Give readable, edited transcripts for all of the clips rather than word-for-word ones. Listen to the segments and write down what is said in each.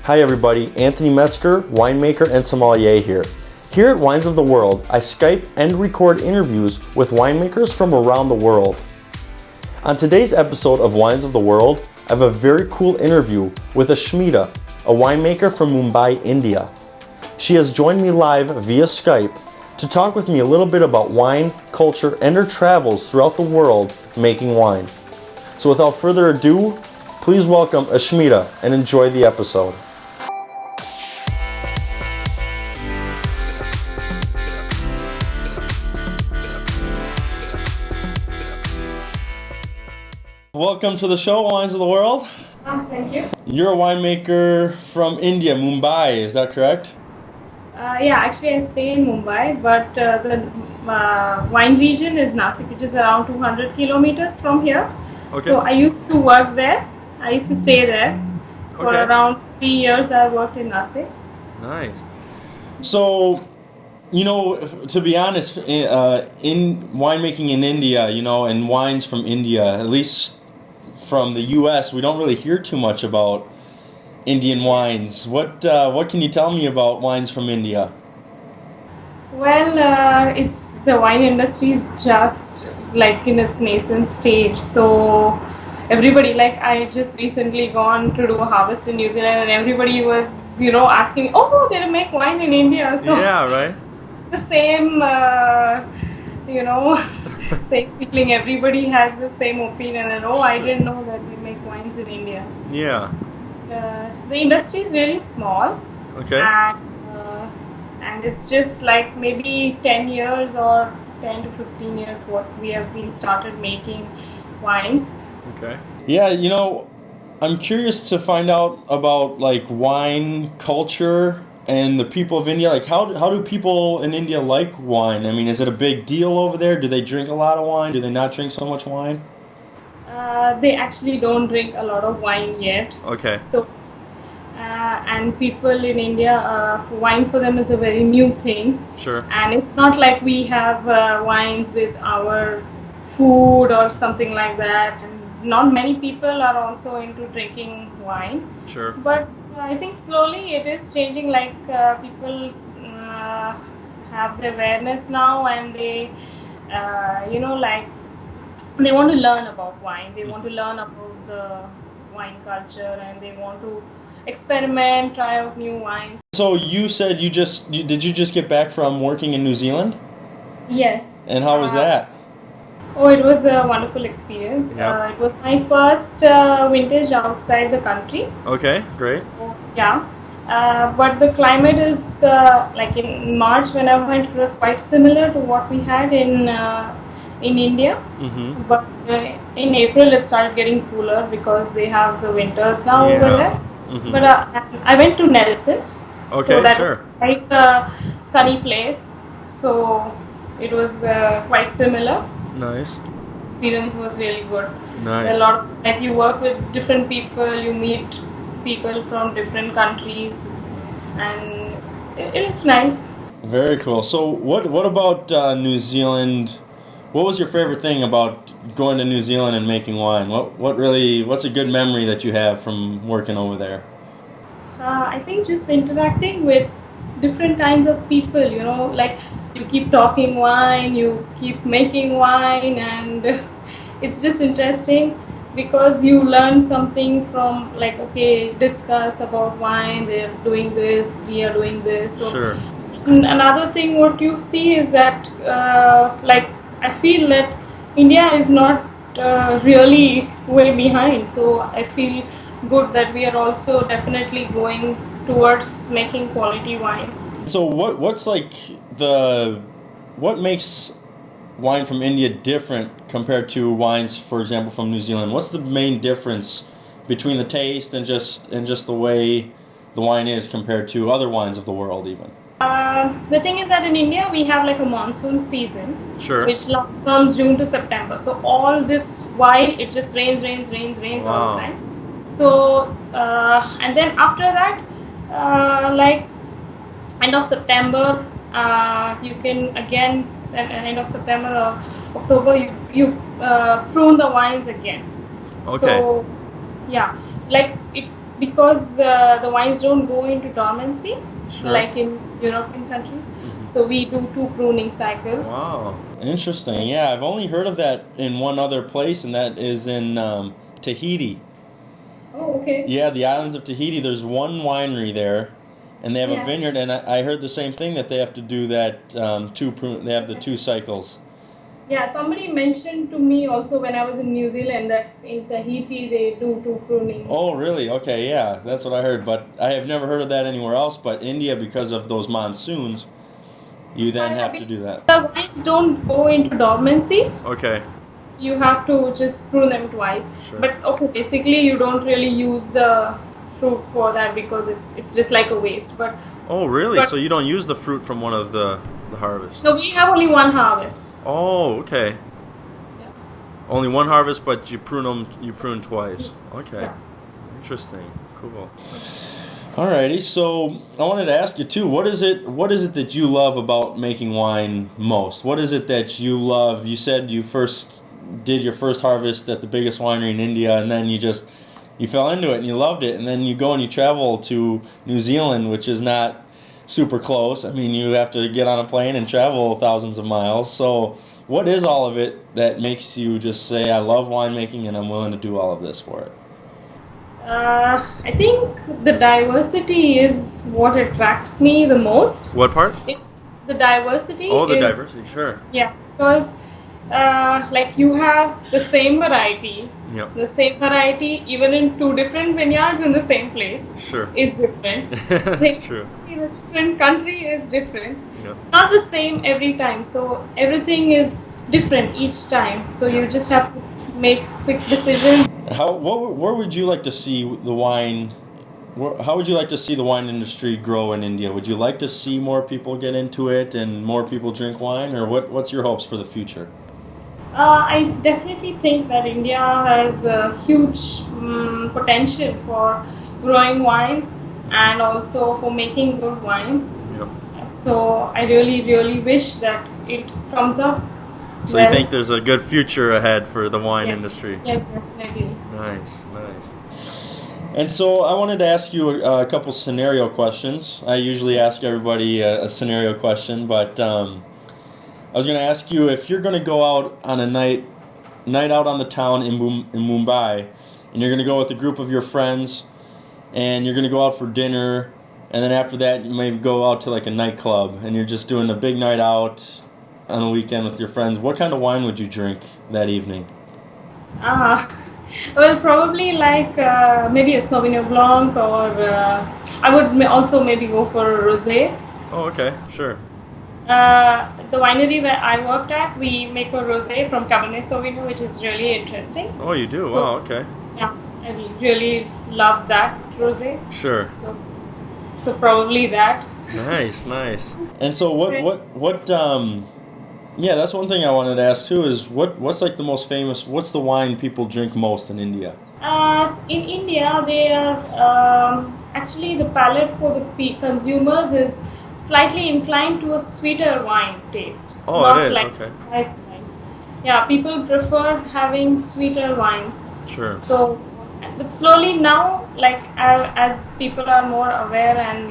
Hi everybody, Anthony Metzger, winemaker and sommelier here. Here at Wines of the World, I Skype and record interviews with winemakers from around the world. On today's episode of Wines of the World, I have a very cool interview with Ashmita, a winemaker from Mumbai, India. She has joined me live via Skype to talk with me a little bit about wine, culture, and her travels throughout the world making wine. So without further ado, please welcome Ashmita and enjoy the episode. Welcome to the show, Wines of the World. Thank you. You're a winemaker from India, Mumbai, is that correct? Yeah, actually I stay in Mumbai, but the wine region is Nasik, which is around 200 kilometers from here. Okay. So I used to work there. I used to stay there. For around 3 years I worked in Nasik. Nice. So, you know, to be honest, in winemaking in India, you know, and wines from India, at least from the U.S., we don't really hear too much about Indian wines. What can you tell me about wines from India? Well, it's the wine industry is just like in its nascent stage. So everybody, like I just recently gone to do a harvest in New Zealand, and everybody was, you know, asking, oh, they make wine in India. So Yeah, right. The same, you know, same feeling. Everybody has the same opinion, and oh, I didn't know that they make wines in India. Yeah. The industry is really small. Okay. And it's just like maybe 10 years or 10 to 15 years what we have been started making wines. Okay. Yeah, you know, I'm curious to find out about like wine culture and the people of India. Like how do people in India like wine? I mean, is it a big deal over there? Do they drink a lot of wine? Do they not drink so much wine? They actually don't drink a lot of wine yet. Okay. So, and people in India, wine for them is a very new thing. Sure. And it's not like we have wines with our food or something like that. And not many people are also into drinking wine. Sure. But I think slowly it is changing. Like people have the awareness now, and they, you know, like they want to learn about wine. They want to learn about the wine culture, and they want to experiment, try out new wines. So you said did you just get back from working in New Zealand? Yes. And how was that? Oh, it was a wonderful experience. Yeah. It was my first vintage outside the country. Okay, great. Yeah. But the climate is like in March when I went, it was quite similar to what we had in India. Mm-hmm. But in April it started getting cooler because they have the winters now over there. Mm-hmm. But I went to Nelson. Okay, so that sure. was quite a sunny place. So it was quite similar. Nice. Experience was really good. Nice. A lot like you work with different people, you meet people from different countries, and it is nice. Very cool. So what about New Zealand? What was your favorite thing about going to New Zealand and making wine? What's a good memory that you have from working over there? I think just interacting with different kinds of people, you know, like you keep talking wine, you keep making wine, and it's just interesting because you learn something from, like, okay, discuss about wine, they're doing this, we are doing this. So Sure. another thing what you see is that like I feel that India is not really way behind, so I feel good that we are also definitely going towards making quality wines. So what makes wine from India different compared to wines, for example, from New Zealand? What's the main difference between the taste and just the way the wine is compared to other wines of the world even? The thing is that in India we have like a monsoon season, Sure. which lasts from June to September. So all this while it just rains all the time. So and then after that, like end of September, you can again end of September or October, you prune the wines again. Okay. So yeah, like it, because the wines don't go into dormancy Sure. like in European countries. So we do 2 pruning cycles. Wow. Interesting. Yeah, I've only heard of that in one other place, and that is in Tahiti. Oh, okay. Yeah, the islands of Tahiti. There's one winery there, and they have a Yeah. vineyard. And I heard the same thing, that they have to do that They have the 2 cycles. Yeah, somebody mentioned to me also when I was in New Zealand that in Tahiti they do 2 pruning. Oh, really? Okay, yeah, that's what I heard. But I have never heard of that anywhere else. But India, because of those monsoons, you then have to do that. The wines don't go into dormancy. Okay. You have to just prune them twice. Sure. But okay, basically you don't really use the fruit for that because it's just like a waste. But Oh, really? But- So you don't use the fruit from one of the harvests? so we have only one harvest. Oh, okay. Yeah. Only one harvest, but you prune twice. Okay. Yeah. Interesting. Cool. Alrighty, so I wanted to ask you too, what is it that you love about making wine most? What is it that you love? You said you first did your first harvest at the biggest winery in India, and then you fell into it and you loved it, and then you go and you travel to New Zealand, which is not super close. I mean, you have to get on a plane and travel thousands of miles. So what is all of it that makes you just say, I love winemaking and I'm willing to do all of this for it? I think the diversity is what attracts me the most. What part? It's the diversity. Oh, the is- diversity, sure. Yeah, because like you have the same variety. Yep. The same variety, even in 2 different vineyards in the same place, Sure. is different. That's true. In a different country is different. Yep. Not the same every time. So everything is different each time. So you just have to make quick decisions. Where would you like to see the wine? How would you like to see the wine industry grow in India? Would you like to see more people get into it and more people drink wine, or what's your hopes for the future? I definitely think that India has a huge potential for growing wines and also for making good wines. Yep. So I really, really wish that it comes up. So you think there's a good future ahead for the wine Yes. industry? Yes, definitely. Nice. And so I wanted to ask you a couple scenario questions. I usually ask everybody a scenario question, but I was going to ask you, if you're going to go out on a night out on the town in Mumbai, and you're going to go with a group of your friends, and you're going to go out for dinner, and then after that you may go out to like a nightclub, and you're just doing a big night out on a weekend with your friends, what kind of wine would you drink that evening? Well, probably like maybe a Sauvignon Blanc, or I would also maybe go for a rosé. Oh, okay, sure. The winery where I worked at, we make a rosé from Cabernet Sauvignon, which is really interesting. Oh, you do? So- Wow, okay. Yeah, I really love that rosé. Sure. So probably that. Nice. And so yeah, that's one thing I wanted to ask too, is what's like the most famous, what's the wine people drink most in India? In India, they are actually, the palate for the consumers is slightly inclined to a sweeter wine taste. Oh, not it is, like okay. ice wine. Yeah, people prefer having sweeter wines. Sure. So, but slowly now, like as people are more aware, and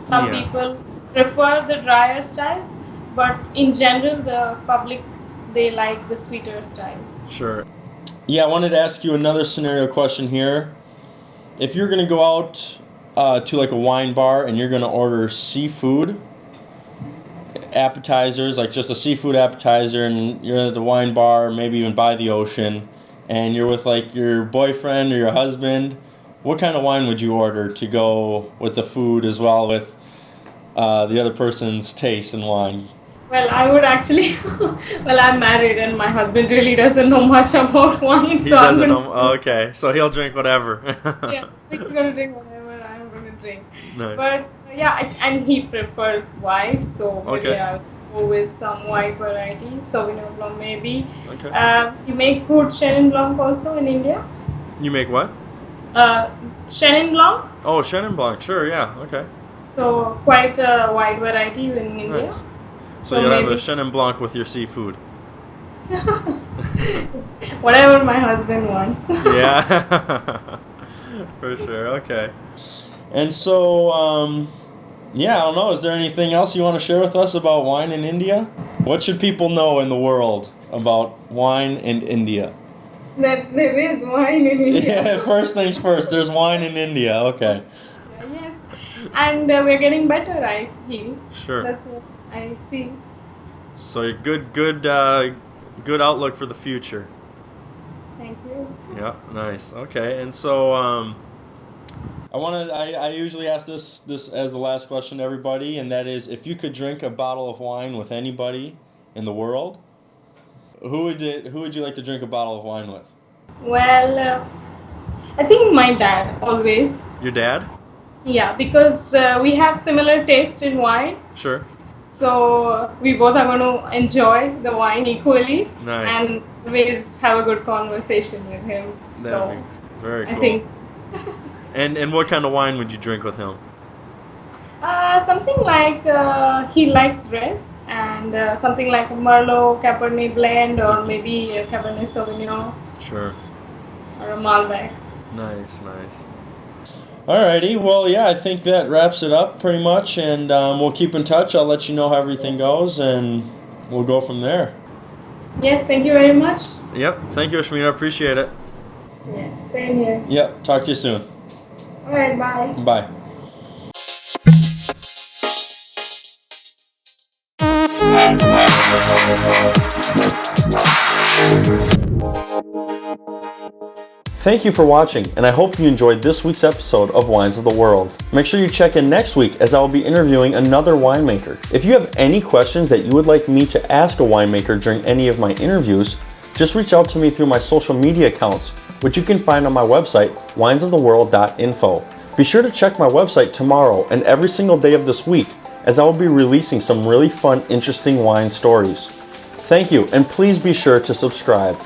some Yeah. people prefer the drier styles, but in general, the public, they like the sweeter styles. Sure. Yeah, I wanted to ask you another scenario question here. If you're going to go out to like a wine bar and you're going to order seafood appetizers, like just a seafood appetizer, and you're at the wine bar, maybe even by the ocean, and you're with like your boyfriend or your husband, what kind of wine would you order to go with the food as well with the other person's taste in wine? Well, I would actually. Well, I'm married, and my husband really doesn't know much about wine. He so doesn't I'm know. Oh, okay, so he'll drink whatever. Yeah, he's gonna drink whatever I'm gonna drink. Nice. But yeah, and he prefers white, so maybe Okay. I'll go with some white variety, Sauvignon Blanc maybe. Okay. You make good Chenin Blanc also in India. You make what? Chenin Blanc, Oh, Chenin Blanc. Sure. Yeah. Okay. so quite a wide variety in India. Nice. So you'll have a maybe- Chenin Blanc with your seafood. Whatever my husband wants. Yeah. For sure. Okay. And so, yeah, I don't know. Is there anything else you want to share with us about wine in India? What should people know in the world about wine in India? That there is wine in India. Yeah, first things first. There's wine in India. Okay. Yes, and we're getting better, I feel. Sure. That's what I feel. So good outlook for the future. Thank you. Yeah, nice. Okay, and so I usually ask this as the last question to everybody, and that is, if you could drink a bottle of wine with anybody in the world, who would you like to drink a bottle of wine with? Well, I think my dad always. Your dad? Yeah, because we have similar taste in wine, Sure. so we both are going to enjoy the wine equally. Nice. And always have a good conversation with him. That'd be very cool. I think. And what kind of wine would you drink with him? Something like he likes reds, and something like a Merlot Cabernet blend, or maybe a Cabernet Sauvignon. Sure. Or a Malbec. Nice. Alrighty, well, yeah, I think that wraps it up pretty much, and we'll keep in touch. I'll let you know how everything goes, and we'll go from there. Yes, thank you very much. Yep, thank you, Ashmita. Appreciate it. Yeah, same here. Yep, talk to you soon. Alright, bye. Bye. Thank you for watching, and I hope you enjoyed this week's episode of Wines of the World. Make sure you check in next week, as I will be interviewing another winemaker. If you have any questions that you would like me to ask a winemaker during any of my interviews, just reach out to me through my social media accounts, which you can find on my website, winesoftheworld.info. Be sure to check my website tomorrow and every single day of this week, as I will be releasing some really fun, interesting wine stories. Thank you, and please be sure to subscribe.